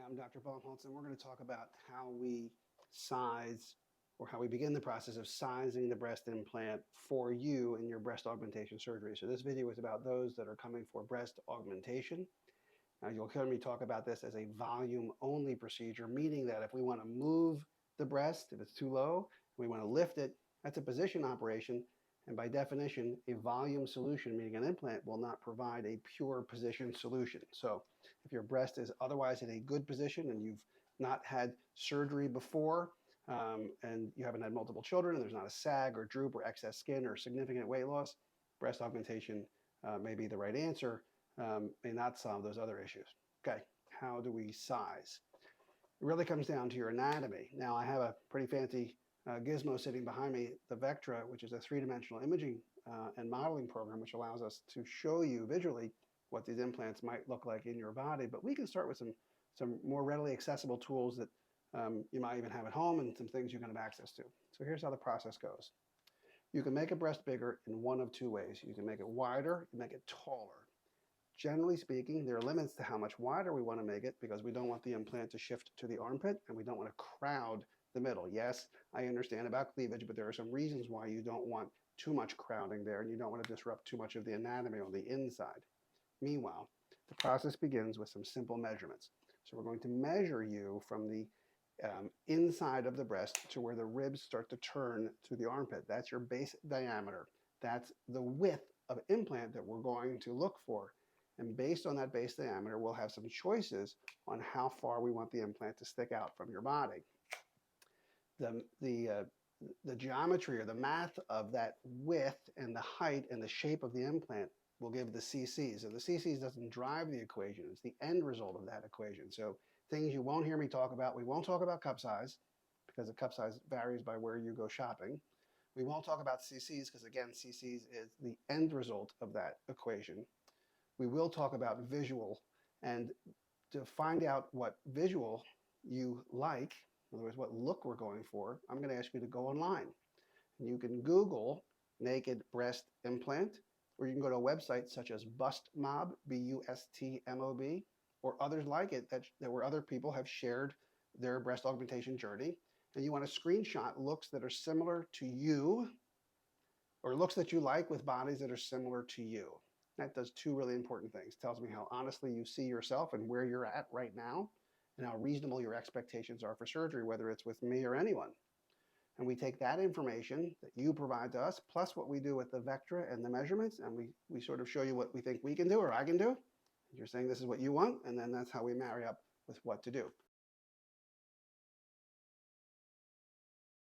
I'm Dr. Baumholtz, and we're going to talk about how we size or how we begin the process of sizing the breast implant for you in your breast augmentation surgery. So this video is about those that are coming for breast augmentation. Now you'll hear me talk about this as a volume-only procedure, meaning that if we want to move the breast, if it's too low, we want to lift it, that's a position operation. And by definition, a volume solution, meaning an implant, will not provide a pure position solution. So if your breast is otherwise in a good position and you've not had surgery before, and you haven't had multiple children, and there's not a sag or droop or excess skin or significant weight loss, breast augmentation may be the right answer, may not solve those other issues. Okay, how do we size? It really comes down to your anatomy. Now, I have a pretty fancy gizmo sitting behind me, the Vectra, which is a three-dimensional imaging and modeling program, which allows us to show you visually what these implants might look like in your body. But we can start with some more readily accessible tools that you might even have at home and some things you can have access to. So here's how the process goes. You can make a breast bigger in one of two ways. You can make it wider, you make it taller. Generally speaking, there are limits to how much wider we want to make it because we don't want the implant to shift to the armpit and we don't want to crowd the middle. Yes, I understand about cleavage, but there are some reasons why you don't want too much crowding there and you don't want to disrupt too much of the anatomy on the inside. Meanwhile, the process begins with some simple measurements. So we're going to measure you from the inside of the breast to where the ribs start to turn to the armpit. That's your base diameter. That's the width of implant that we're going to look for. And based on that base diameter, we'll have some choices on how far we want the implant to stick out from your body. The geometry or the math of that width and the height and the shape of the implant will give the CCs. And the CCs doesn't drive the equation. It's the end result of that equation. So things you won't hear me talk about, we won't talk about cup size because the cup size varies by where you go shopping. We won't talk about CCs because, again, CCs is the end result of that equation. We will talk about visual, and to find out what visual you like, in other words, what look we're going for, I'm going to ask you to go online. And you can Google naked breast implant, or you can go to a website such as BustMob, B-U-S-T-M-O-B, or others like it where other people have shared their breast augmentation journey, and you want to screenshot looks that are similar to you, or looks that you like with bodies that are similar to you. That does two really important things. It tells me how honestly you see yourself and where you're at right now, and how reasonable your expectations are for surgery, whether it's with me or anyone. And we take that information that you provide to us, plus what we do with the Vectra and the measurements, and we sort of show you what we think we can do or I can do. You're saying this is what you want, and then that's how we marry up with what to do.